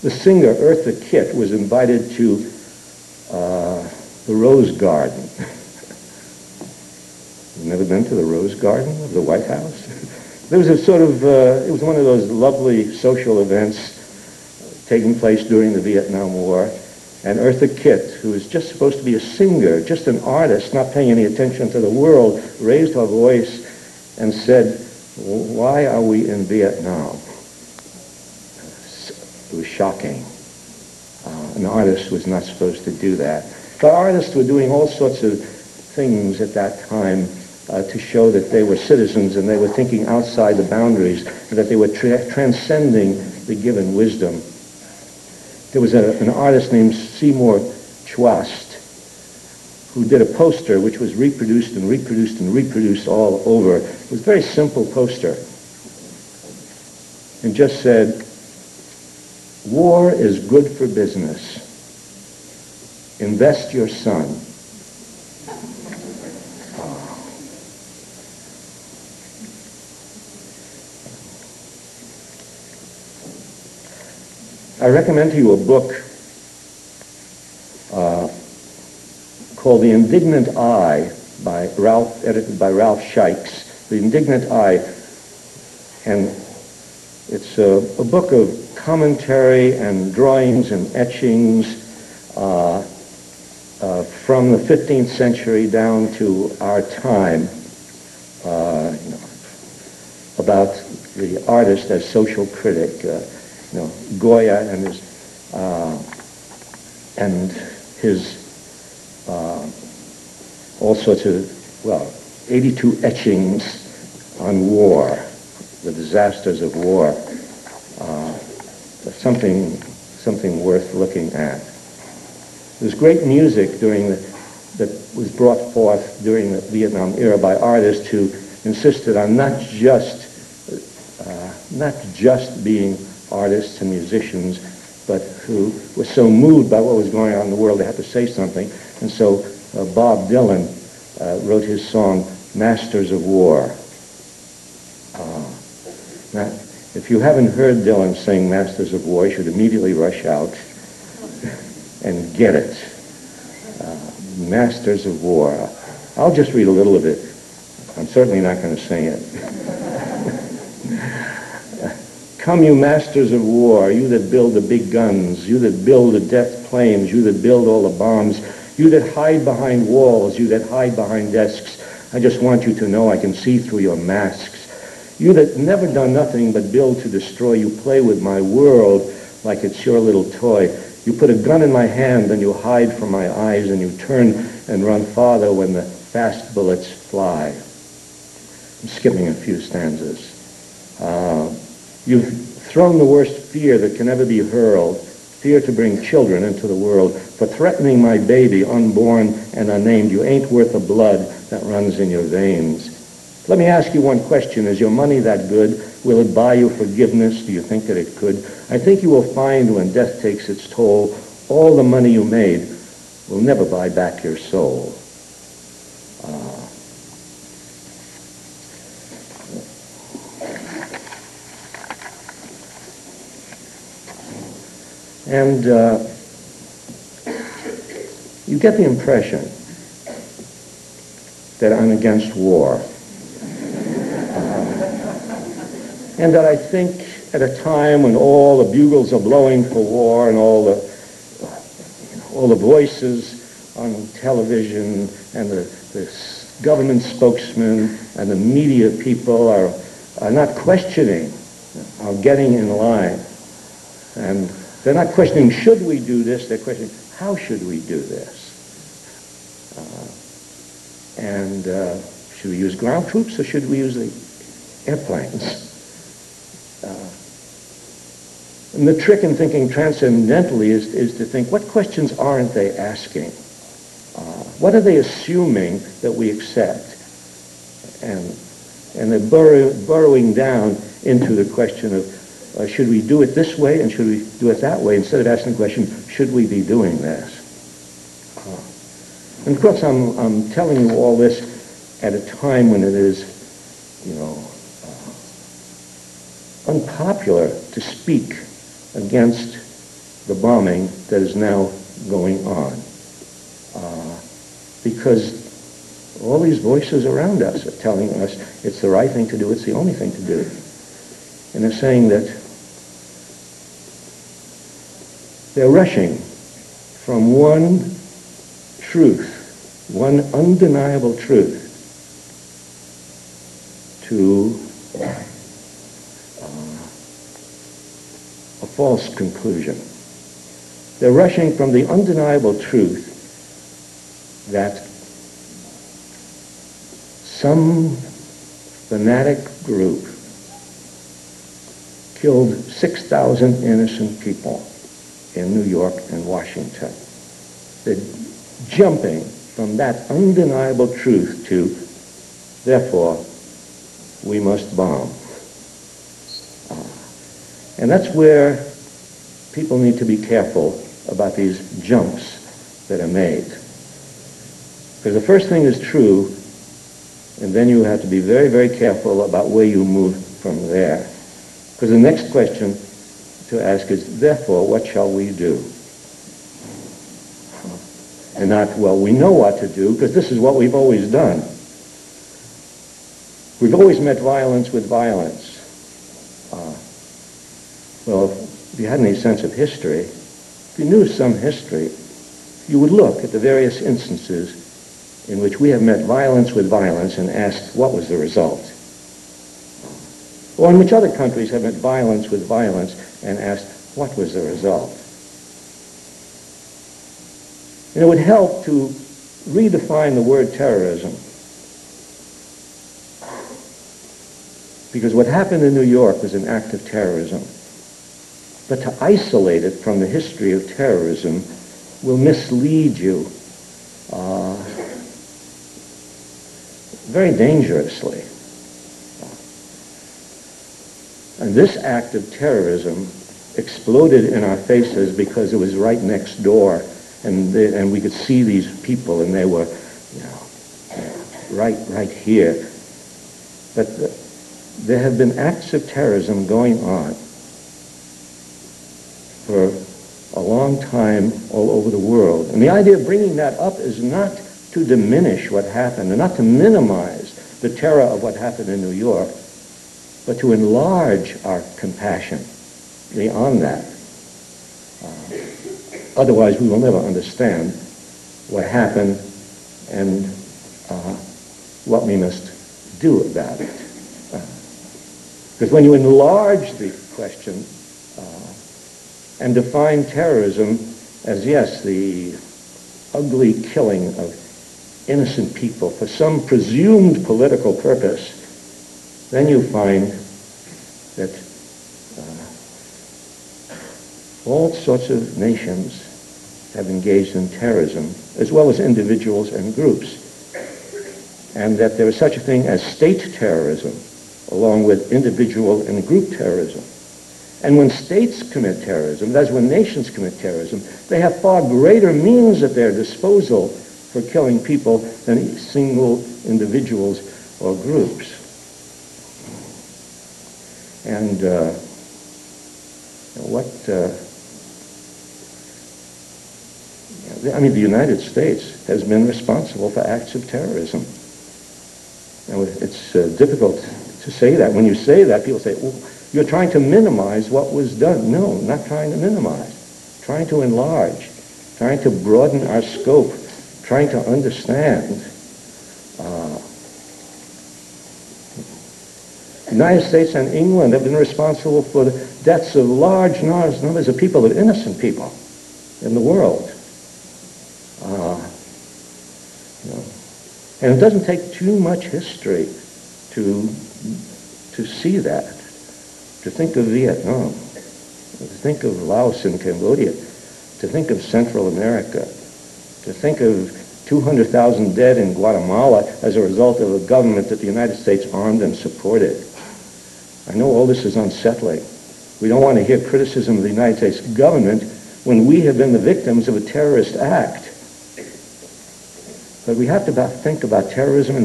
The singer, Eartha Kitt, was invited to the Rose Garden. You've never been to the Rose Garden of the White House? There was a sort of, it was one of those lovely social events taking place during the Vietnam War. And Eartha Kitt, who was just supposed to be a singer, just an artist, not paying any attention to the world, raised her voice and said, "Why are we in Vietnam?" It was shocking. An artist was not supposed to do that. But artists were doing all sorts of things at that time to show that they were citizens and they were thinking outside the boundaries and that they were transcending the given wisdom. There was an artist named Seymour Chwast who did a poster which was reproduced and reproduced and reproduced all over. It was a very simple poster. And just said, "War is good for business. Invest your son." I recommend to you a book called The Indignant Eye, edited by Ralph Shikes. The Indignant Eye. And it's a book of commentary and drawings and etchings from the 15th century down to our time, about the artist as social critic. Goya and his all sorts of, 82 etchings on war, the disasters of war. Something worth looking at. There's great music that was brought forth during the Vietnam era by artists who insisted on not just being artists and musicians, but who were so moved by what was going on in the world they had to say something. And so Bob Dylan wrote his song, Masters of War. Now, if you haven't heard Dylan sing Masters of War, you should immediately rush out and get it. Masters of War. I'll just read a little of it. I'm certainly not going to sing it. Come, you masters of war, you that build the big guns, you that build the death planes, you that build all the bombs, you that hide behind walls, you that hide behind desks. I just want you to know I can see through your masks. You that never done nothing but build to destroy, you play with my world like it's your little toy. You put a gun in my hand and you hide from my eyes and you turn and run farther when the fast bullets fly. I'm skipping a few stanzas. You've thrown the worst fear that can ever be hurled, fear to bring children into the world. For threatening my baby, unborn and unnamed, you ain't worth the blood that runs in your veins. Let me ask you one question. Is your money that good? Will it buy you forgiveness? Do you think that it could? I think you will find when death takes its toll, all the money you made will never buy back your soul. And you get the impression that I'm against war. And that I think at a time when all the bugles are blowing for war and all the voices on television and the government spokesmen and the media people are not questioning, are getting in line. And they're not questioning, should we do this? They're questioning, how should we do this? Should we use ground troops or should we use the airplanes? And the trick in thinking transcendentally is to think, what questions aren't they asking? What are they assuming that we accept? And they're burrowing down into the question of, should we do it this way and should we do it that way, instead of asking the question, should we be doing this? And of course, I'm telling you all this at a time when it is, unpopular to speak against the bombing that is now going on. Because all these voices around us are telling us it's the right thing to do, it's the only thing to do. And they're saying that they're rushing from one truth, one undeniable truth, to a false conclusion. They're rushing from the undeniable truth that some fanatic group killed 6,000 innocent people in New York and Washington. They're jumping from that undeniable truth to, therefore, we must bomb. And that's where people need to be careful about these jumps that are made. Because the first thing is true, and then you have to be very, very careful about where you move from there. Because the next question to ask is, therefore, what shall we do? And not, well, we know what to do, because this is what we've always done. We've always met violence with violence. Well, if you had any sense of history, if you knew some history, you would look at the various instances in which we have met violence with violence and asked what was the result. Or in which other countries have met violence with violence and asked what was the result. And it would help to redefine the word terrorism. Because what happened in New York was an act of terrorism. But to isolate it from the history of terrorism will mislead you very dangerously. And this act of terrorism exploded in our faces because it was right next door, and we could see these people, and they were, right here. But there have been acts of terrorism going on for a long time all over the world. And the idea of bringing that up is not to diminish what happened, and not to minimize the terror of what happened in New York, but to enlarge our compassion beyond that. Otherwise, we will never understand what happened and what we must do about it. Because when you enlarge the question and define terrorism as, yes, the ugly killing of innocent people for some presumed political purpose, then you find that all sorts of nations have engaged in terrorism, as well as individuals and groups, and that there is such a thing as state terrorism, along with individual and group terrorism. And when states commit terrorism, that is, when nations commit terrorism, they have far greater means at their disposal for killing people than single individuals or groups. And the United States has been responsible for acts of terrorism. Now, it's difficult to say that. When you say that, people say, well, you're trying to minimize what was done. No, not trying to minimize. Trying to enlarge. Trying to broaden our scope. Trying to understand. The United States and England have been responsible for the deaths of large numbers of people, of innocent people in the world. And it doesn't take too much history to see that, to think of Vietnam, to think of Laos and Cambodia, to think of Central America, to think of 200,000 dead in Guatemala as a result of a government that the United States armed and supported. I know all this is unsettling. We don't want to hear criticism of the United States government when we have been the victims of a terrorist act. But we have to think about terrorism in